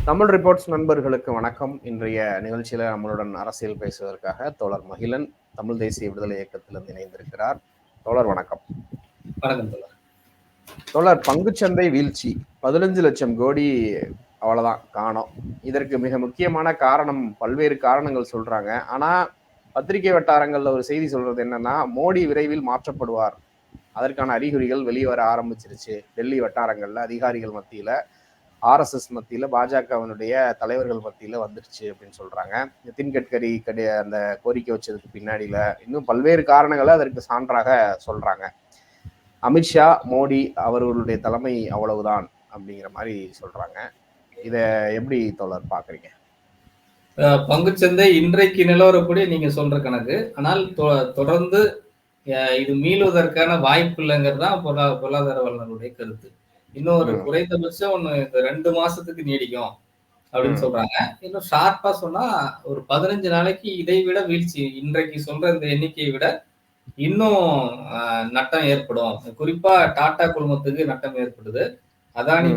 Tamil reports நண்பர்களுக்கு வணக்கம். இன்றைய நிகழ்ச்சியில நம்மளுடன் அரசியல் பேசுவதற்காக தோழர் மகிழன் தமிழ் தேசிய விடுதலை இயக்கத்திலிருந்து இணைந்திருக்கிறார். தோழர் வணக்கம். வணக்கம் தோழர். தோழர், பங்குச்சந்தை வீழ்ச்சி 15 லட்சம் கோடி அவ்வளவுதான் காணோம். இதற்கு மிக முக்கியமான காரணம், பல்வேறு காரணங்கள் சொல்றாங்க. ஆனா பத்திரிகை வட்டாரங்கள்ல ஒரு செய்தி சொல்றது என்னன்னா, மோடி விரைவில் மாற்றப்படுவார், அதற்கான அறிகுறிகள் வெளிவர ஆரம்பிச்சிருச்சு. டெல்லி வட்டாரங்கள்ல அதிகாரிகள் மத்தியில, RSS மத்தியில, பாஜகவினுடைய தலைவர்கள் மத்தியில வந்துருச்சு அப்படின்னு சொல்றாங்க. நிதின் கட்கரி அந்த கோரிக்கை வச்சதுக்கு பின்னாடியில இன்னும் பல்வேறு காரணங்களை அதற்கு சான்றாக சொல்றாங்க. அமித்ஷா, மோடி அவர்களுடைய தலைமை அவ்வளவுதான் அப்படிங்கிற மாதிரி சொல்றாங்க. இத எப்படி தோழர் பாக்குறீங்க? பங்குச்சந்தை இன்றைக்கு நிலவரப்படி நீங்க சொல்ற கணக்கு. ஆனால் தொடர்ந்து இது மீளுவதற்கான வாய்ப்பு இல்லைங்கிறது தான் பொருளாதார வல்லுநருடைய கருத்து. இன்னும் ஒரு குறைந்தபட்சம் ஒண்ணு 2 மாசத்துக்கு நீடிக்கும் அப்படின்னு சொல்றாங்க. இன்னும் ஷார்ப்பா சொன்னா ஒரு 15 நாளைக்கு இதை விட வீழ்ச்சி, இன்றைக்கு சொல்ற இந்த எண்ணிக்கையை விட இன்னும் நட்டம் ஏற்படும். குறிப்பா டாடா குழுமத்துக்கு நட்டம் ஏற்படுது. அதானி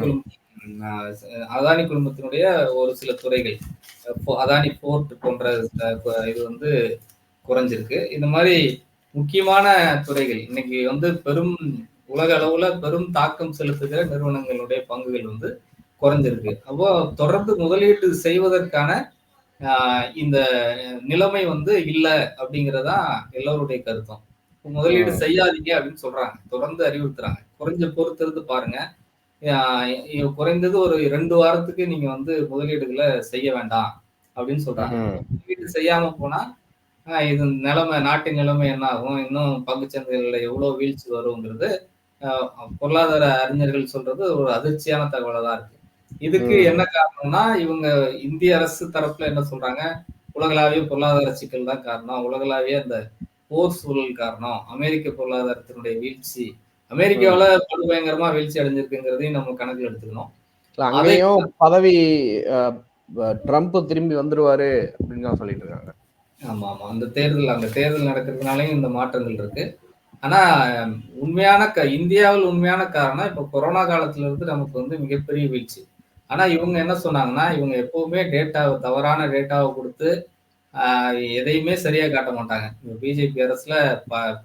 குழுமத்தினுடைய ஒரு சில துறைகள், அதானி போர்ட் போன்ற இது வந்து குறைஞ்சிருக்கு. இந்த மாதிரி முக்கியமான துறைகள் இன்னைக்கு வந்து உலக அளவுல பெரும் தாக்கம் செலுத்துகிற நிறுவனங்களுடைய பங்குகள் வந்து குறைஞ்சிருக்கு. அப்போ தொடர்ந்து முதலீட்டு செய்வதற்கான இந்த நிலைமை வந்து இல்லை அப்படிங்கிறதா எல்லோருடைய கருத்தும். முதலீடு செய்யாதீங்க அப்படின்னு சொல்றாங்க, தொடர்ந்து அறிவுறுத்துறாங்க. குறைஞ்ச பொறுத்திருந்து பாருங்க, குறைந்தது ஒரு 2 வாரத்துக்கு நீங்க வந்து முதலீடுகளை செய்ய வேண்டாம் அப்படின்னு சொல்றாங்க. முதலீடு செய்யாம போனா இது நாட்டின் நிலைமை என்ன ஆகும், இன்னும் பங்குச்சந்தைகள்ல எவ்வளவு வீழ்ச்சி வருங்கிறது பொருளாதார அறிஞர்கள் சொல்றது ஒரு அதிர்ச்சியான தகவலா தான் இருக்கு. இதுக்கு என்ன காரணம்னா, இவங்க இந்திய அரசு தரப்புல என்ன சொல்றாங்க, உலகளாவிய பொருளாதார சிக்கல் தான் காரணம், உலகளாவிய அந்த போர் சூழல் காரணம், அமெரிக்க பொருளாதாரத்தினுடைய வீழ்ச்சி, அமெரிக்காவில படுபயங்கரமா வீழ்ச்சி அடைஞ்சிருக்குங்கிறதையும் நம்ம கணக்கில் எடுத்துக்கணும். அதையும் பதவி ட்ரம்ப் திரும்பி வந்துருவாரு அப்படின்னு சொல்லிட்டு இருக்காங்க. ஆமா ஆமா, அந்த தேர்தல் நடக்கிறதுனாலையும் இந்த மாற்றங்கள் இருக்கு. ஆனா இந்தியாவில் உண்மையான காரணம் இப்ப கொரோனா காலத்துல இருந்து நமக்கு வந்து மிகப்பெரிய வீழ்ச்சி. ஆனா இவங்க என்ன சொன்னாங்கன்னா, இவங்க எப்பவுமே தவறான டேட்டாவை கொடுத்து எதையுமே சரியா காட்ட மாட்டாங்க. பிஜேபி அரசுல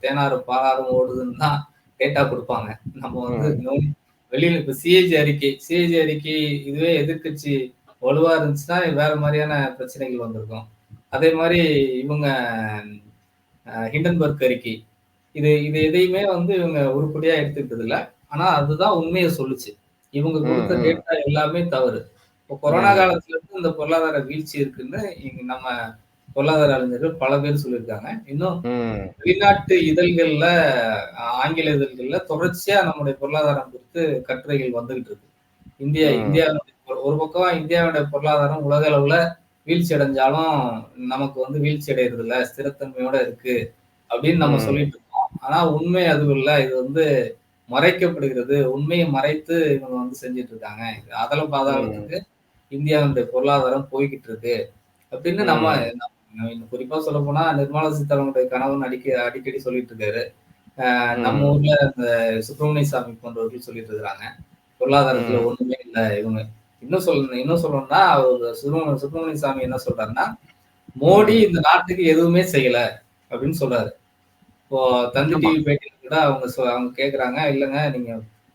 தேனாரும் பாலாரும் ஓடுதுன்னு தான் டேட்டா கொடுப்பாங்க. நம்ம வந்து வெளியில இப்ப சிஏஜி அறிக்கை இதுவே எதிர்கட்சி வலுவா இருந்துச்சுன்னா வேற மாதிரியான பிரச்சனைகள் வந்திருக்கும். அதே மாதிரி இவங்க ஹிண்டன்பர்க் அறிக்கை, இது எதையுமே வந்து இவங்க உருப்படியா எடுத்துக்கிட்டது இல்லை. ஆனா அதுதான் உண்மையை சொல்லுச்சு. இவங்க கொடுத்த டேட்டா எல்லாமே தவறு. இப்போ கொரோனா காலத்துல இருந்து இந்த பொருளாதார வீழ்ச்சி இருக்குன்னு நம்ம பொருளாதார அறிஞர்கள் பல பேர் சொல்லியிருக்காங்க. இன்னும் வெளிநாட்டு இதழ்கள்ல, ஆங்கில இதழ்கள்ல தொடர்ச்சியா நம்முடைய பொருளாதாரம் குறித்து கட்டுரைகள் வந்துகிட்டு இருக்கு. இந்தியாவுடைய ஒரு பக்கம் இந்தியாவுடைய பொருளாதாரம் உலக அளவுல வீழ்ச்சி அடைஞ்சாலும் நமக்கு வந்து வீழ்ச்சி அடைகிறது இல்லை, ஸ்திரத்தன்மையோட இருக்கு அப்படின்னு நம்ம சொல்லிட்டு இருக்கோம். ஆனா உண்மை அதுவும் இல்லை. இது வந்து மறைக்கப்படுகிறது. உண்மையை மறைத்து இவங்க வந்து செஞ்சிட்டு இருக்காங்க. அதல பாதாளத்துக்கு இந்தியாவுடைய பொருளாதாரம் போய்கிட்டு இருக்கு அப்படின்னு நம்ம குறிப்பா சொல்ல போனா நிர்மலா சீதாராமனுடைய கணவன் அடிக்கடி சொல்லிட்டு இருக்காரு. நம்ம ஊர்ல இந்த சுப்பிரமணிய சாமி போன்றவர்கள் சொல்லிட்டு இருக்கிறாங்க, பொருளாதாரத்துல ஒண்ணுமே இல்லை. இவங்க இன்னும் சொல்லணும்னா அவர் சுப்பிரமணிய சாமி என்ன சொல்றாருன்னா, மோடி இந்த நாட்டுக்கு எதுவுமே செய்யல அப்படின்னு சொல்றாரு. இப்போ தந்தி டிவி பேட்டியில கூட அவங்க கேக்குறாங்க, இல்லைங்க நீங்க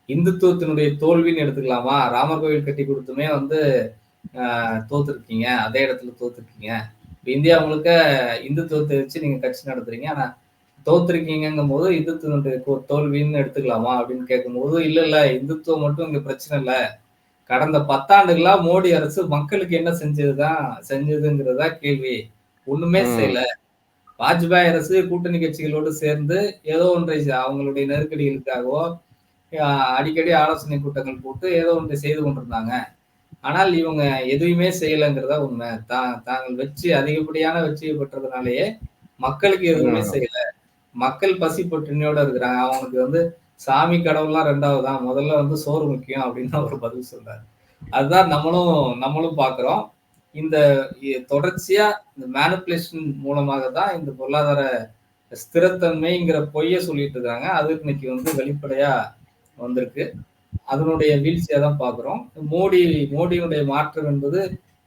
இந்துத்துவத்தினுடைய தோல்வின்னு எடுத்துக்கலாமா, ராமர் கோவில் கட்டி கொடுத்துமே வந்து தோத்துருக்கீங்க, அதே இடத்துல தோத்துருக்கீங்க. இப்ப இந்தியா முழுக்க இந்துத்துவத்தை வச்சு நீங்க கட்சி நடத்துறீங்க, ஆனா தோத்துருக்கீங்கும் போது இந்துத்துவனுடைய தோல்வின்னு எடுத்துக்கலாமா அப்படின்னு கேட்கும்போது, இல்ல இந்துத்துவம் மட்டும் இங்க பிரச்சனை இல்லை, கடந்த 10 ஆண்டுகளா மோடி அரசு மக்களுக்கு என்ன செஞ்சதுங்கிறதா கேள்வி. ஒண்ணுமே செய்யல. வாஜ்பாய் அரசு கூட்டணி கட்சிகளோடு சேர்ந்து ஏதோ ஒன்றை அவங்களுடைய நெருக்கடிகளுக்காகவோ அடிக்கடி ஆலோசனை கூட்டங்கள் போட்டு ஏதோ ஒன்றை செய்து கொண்டிருந்தாங்க. ஆனால் இவங்க எதுவுமே செய்யலைங்கிறதா உண்மை. தாங்கள் அதிகப்படியான வெற்றியை பெற்றதுனாலேயே மக்களுக்கு எதுவுமே செய்யல. மக்கள் பசி பட்டினியோட இருக்கிறாங்க. அவனுக்கு வந்து சாமி கடவுள்லாம் 2வது தான், முதல்ல வந்து சோறு முக்கியம் அப்படின்னு ஒரு பதில் சொல்றாரு. அதுதான் நம்மளும் பாக்குறோம். இந்த தொடர்ச்சியா இந்த மேனிபுலேஷன் மூலமாக தான் இந்த பொருளாதார ஸ்திரத்தன்மைங்கிற பொய்ய சொல்லிட்டு இருக்காங்க. அது இன்னைக்கு வந்து வெளிப்படையா வந்திருக்கு. அதனுடைய வீழ்ச்சியா தான் பார்க்கிறோம். மோடியினுடைய மாற்றம் என்பது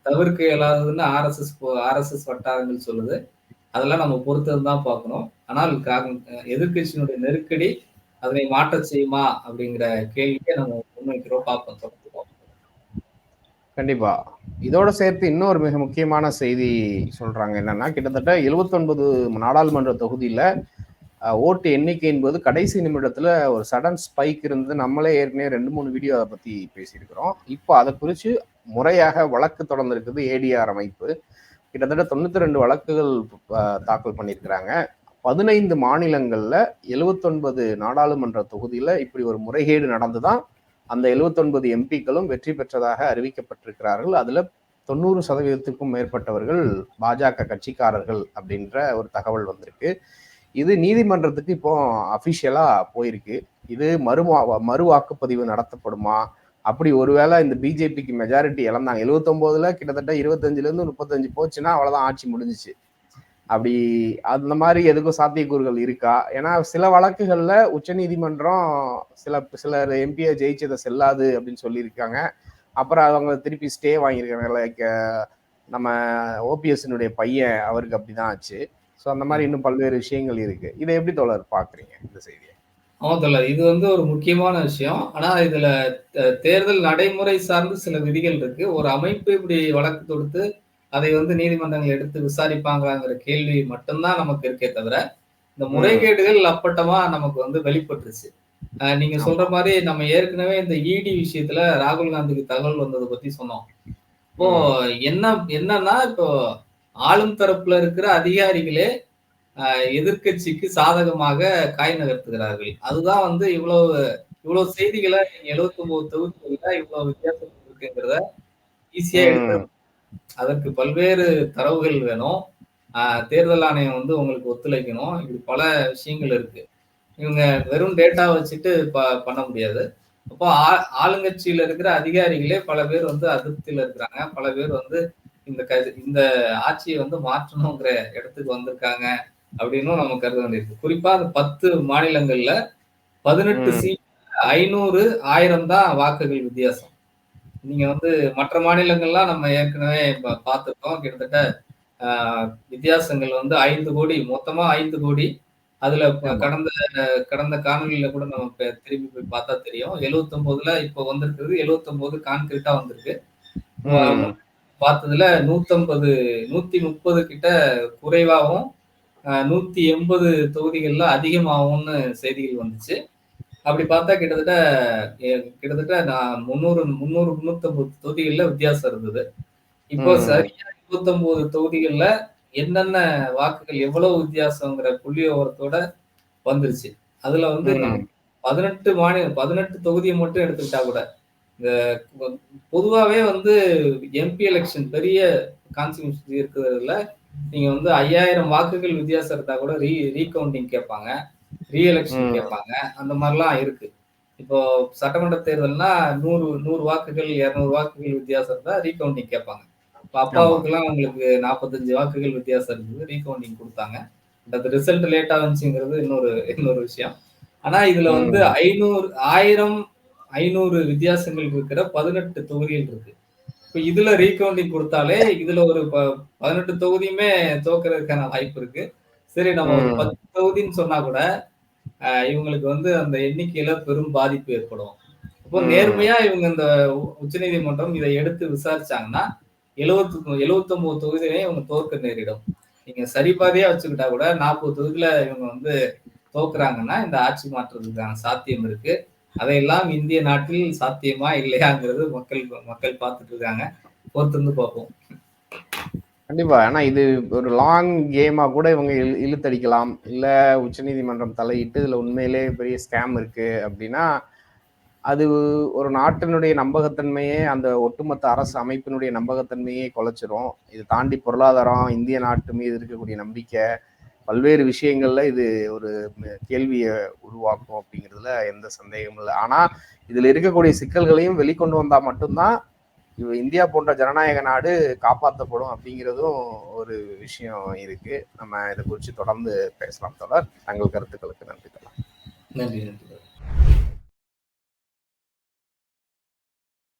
தவிர்க்க இயலாததுன்னு ஆர்எஸ்எஸ் வட்டாரங்கள் சொல்லுது. அதெல்லாம் நம்ம பொறுத்திருந்து தான் பார்க்கணும். ஆனால் எதிர்க்கட்சியினுடைய நெருக்கடி அதனை மாற்றச் செய்யுமா அப்படிங்கிற கேள்வியை நம்ம முன்வைக்கிறோம், பார்ப்போம், தொடர்ந்து பார்ப்போம். கண்டிப்பா. இதோட சேர்த்து இன்னொரு மிக முக்கியமான செய்தி சொல்றாங்க. என்னன்னா, கிட்டத்தட்ட 79 நாடாளுமன்ற தொகுதியில ஓட்டு எண்ணிக்கை என்பது கடைசி நிமிடத்துல ஒரு சடன் ஸ்பைக் இருந்து நம்மளே ஏற்கனவே 2-3 வீடியோ அதை பத்தி பேசியிருக்கிறோம். இப்போ அதை குறித்து முறையாக வழக்கு தொடர்ந்திருக்குது ஏடிஆர் அமைப்பு. கிட்டத்தட்ட 92 வழக்குகள் தாக்கல் பண்ணியிருக்கிறாங்க. 15 மாநிலங்கள்ல 79 நாடாளுமன்ற தொகுதியில இப்படி ஒரு முறைகேடு நடந்துதான் அந்த 79 எம்பிக்களும் வெற்றி பெற்றதாக அறிவிக்கப்பட்டிருக்கிறார்கள். அதுல 90% மேற்பட்டவர்கள் பாஜக கட்சிக்காரர்கள் அப்படின்ற ஒரு தகவல் வந்திருக்கு. இது நீதிமன்றத்துக்கு இப்போ அபிஷியலா போயிருக்கு. இது மறு வாக்குப்பதிவு நடத்தப்படுமா? அப்படி ஒருவேளை இந்த பிஜேபிக்கு மெஜாரிட்டி இழந்தாங்க 79ல கிட்டத்தட்ட 25ல 35 போச்சுன்னா அவ்வளவுதான், ஆட்சி முடிஞ்சிச்சு. அப்படி அந்த மாதிரி எதுக்கும் சாத்தியக்கூறுகள் இருக்கா? ஏன்னா சில வழக்குகள்ல உச்ச நீதிமன்றம் சிலர் எம்பியை ஜெயிச்சதை செல்லாது அப்படின்னு சொல்லியிருக்காங்க. அப்புறம் அவங்க திருப்பி ஸ்டே வாங்கியிருக்காங்க. லைக் நம்ம ஓபிஎஸ்னுடைய பையன், அவருக்கு அப்படிதான் ஆச்சு. ஸோ அந்த மாதிரி இன்னும் பல்வேறு விஷயங்கள் இருக்கு. இதை எப்படி தோழர் பாக்குறீங்க இந்த செய்தியை? ஆமா தோழர், இது ஒரு முக்கியமான விஷயம். ஆனா இதுல தேர்தல் நடைமுறை சார்ந்து சில விதிகள் இருக்கு. ஒரு அமைப்பு இப்படி வழக்கு தொடுத்து அதை நீதிமன்றங்கள் எடுத்து விசாரிப்பாங்கங்கிற கேள்வி மட்டும்தான் நமக்கு இருக்கே தவிர, இந்த முறைகேடுகள் அப்பட்டமா நமக்கு வெளிப்பட்டுருச்சு. நீங்க சொல்ற மாதிரி நம்ம ஏற்கனவே இந்த இடி விஷயத்துல ராகுல் காந்திக்கு தகவல் வந்ததை பத்தி சொன்னோம். இப்போ என்னன்னா, இப்போ ஆளும் தரப்புல இருக்கிற அதிகாரிகளே எதிர்க்கட்சிக்கு சாதகமாக காய் நகர்த்துகிறார்கள். அதுதான் இவ்வளவு செய்திகளை 79 தொகுதிகள்ல இவ்வளவு வித்தியாசம் இருக்குங்கிறத ஈஸியா எடுத்து, அதற்கு பல்வேறு தரவுகள் வேணும். தேர்தல் ஆணையம் உங்களுக்கு ஒத்துழைக்கணும். இப்படி பல விஷயங்கள் இருக்கு. இவங்க வெறும் டேட்டா வச்சுட்டு பண்ண முடியாது. அப்போ ஆளுங்கட்சியில இருக்கிற அதிகாரிகளே பல பேர் அதிருப்தியில இருக்கிறாங்க. பல பேர் இந்த ஆட்சியை மாற்றணுங்கிற இடத்துக்கு வந்திருக்காங்க அப்படின்னும் நம்ம கருத வேண்டியிருக்கு. குறிப்பா அந்த 10 மாநிலங்கள்ல 18 சீட் 500, 1000 தான் வாக்குகள் வித்தியாசம். நீங்க மற்ற மாநிலங்கள்லாம் நம்ம ஏற்கனவே பார்த்திருக்கோம். கிட்டத்தட்ட வித்தியாசங்கள் 5 கோடி, மொத்தமா 5 கோடி. அதுல கடந்த காணொலியில கூட நம்ம திரும்பி போய் பார்த்தா தெரியும். 79ல இப்போ வந்திருக்கிறது 79 கான்கிரீட்டா வந்திருக்கு. பார்த்ததுல 130 கிட்ட குறைவாகவும் 180 தொகுதிகள்ல அதிகமாகும்னு செய்திகள் வந்துச்சு. அப்படி பார்த்தா கிட்டத்தட்ட 350 தொகுதிகள்ல வித்தியாசம் இருந்தது. இப்போ சரியா 29 தொகுதிகள்ல என்னென்ன வாக்குகள் எவ்வளவு வித்தியாசங்கிற புள்ளி விவரத்தோட வந்துருச்சு. அதுல 18 தொகுதியை மட்டும் எடுத்துக்கிட்டா கூட, இந்த பொதுவாவே எம்பி எலெக்ஷன் பெரிய கான்ஸ்டிடியூன்சி இருக்கிறதுல நீங்க 5000 வாக்குகள் வித்தியாசம் இருந்தா கூட ரீகவுண்டிங் கேட்பாங்க, ரீஎலெக்ஷன் கேட்பாங்க. அந்த மாதிரிலாம் இருக்கு. இப்போ சட்டமன்ற தேர்தல்னா 100 வாக்குகள் 200 வாக்குகள் வித்தியாசம் இருந்தா ரீகவுண்டிங் கேட்பாங்க. இப்போ அப்பாவுக்குலாம் உங்களுக்கு 45 வாக்குகள் வித்தியாசம் இருந்தது, ரீகவுண்டிங் கொடுத்தாங்க. அந்த ரிசல்ட் லேட்டா வந்துச்சுங்கிறது இன்னொரு விஷயம். ஆனா இதுல 500 வித்தியாசங்கள் இருக்கிற 18 தொகுதிகள் இருக்கு. இப்ப இதுல ரீகவுண்டிங் கொடுத்தாலே இதுல ஒரு 18 தொகுதியுமே தோக்குறதுக்கான வாய்ப்பு இருக்கு. சரி, நம்ம ஒரு 10 தொகுதின்னு சொன்னா கூட இவங்களுக்கு அந்த எண்ணிக்கையில பெரும் பாதிப்பு ஏற்படும். இப்போ நேர்மையா இவங்க இந்த உச்சநீதிமன்றம் இதை எடுத்து விசாரிச்சாங்கன்னா 79 தொகுதியிலையும் இவங்க தோற்க நேரிடும். நீங்க சரிபாதியா வச்சுக்கிட்டா கூட 40 தொகுதியில இவங்க தோக்குறாங்கன்னா இந்த ஆட்சி மாற்றத்துக்கான சாத்தியம் இருக்கு. அதையெல்லாம் இந்திய நாட்டில் சாத்தியமா இல்லையாங்கிறது மக்கள் பார்த்துட்டு இருக்காங்க. பொறுத்திருந்து பார்ப்போம். கண்டிப்பா. ஆனா இது ஒரு லாங் கேமா கூட இவங்க இழுத்தடிக்கலாம். இல்ல உச்சநீதிமன்றம் தலையிட்டு இதுல உண்மையிலே பெரிய ஸ்கேம் இருக்கு அப்படின்னா, அது ஒரு நாட்டினுடைய நம்பகத்தன்மையே, அந்த ஒட்டுமொத்த அரசு அமைப்பினுடைய நம்பகத்தன்மையே குலைச்சிரும். இது தாண்டி பொருளாதாரம், இந்திய நாட்டு மீது இருக்கக்கூடிய நம்பிக்கை, பல்வேறு விஷயங்கள்ல இது ஒரு கேள்வியை உருவாக்கும் அப்படிங்கிறதுல எந்த சந்தேகமும் இல்லை. ஆனா இதுல இருக்கக்கூடிய சிக்கல்களையும் வெளிக்கொண்டு வந்தா மட்டும்தான் இந்தியா போன்ற ஜனநாயக நாடு காப்பாற்றப்படும் அப்படிங்கிறதும் ஒரு விஷயம் இருக்கு. நம்ம இதை குறித்து தொடர்ந்து பேசலாம் தோழர். தங்கள் கருத்துக்களுக்கு நன்றி தோழர். நன்றி.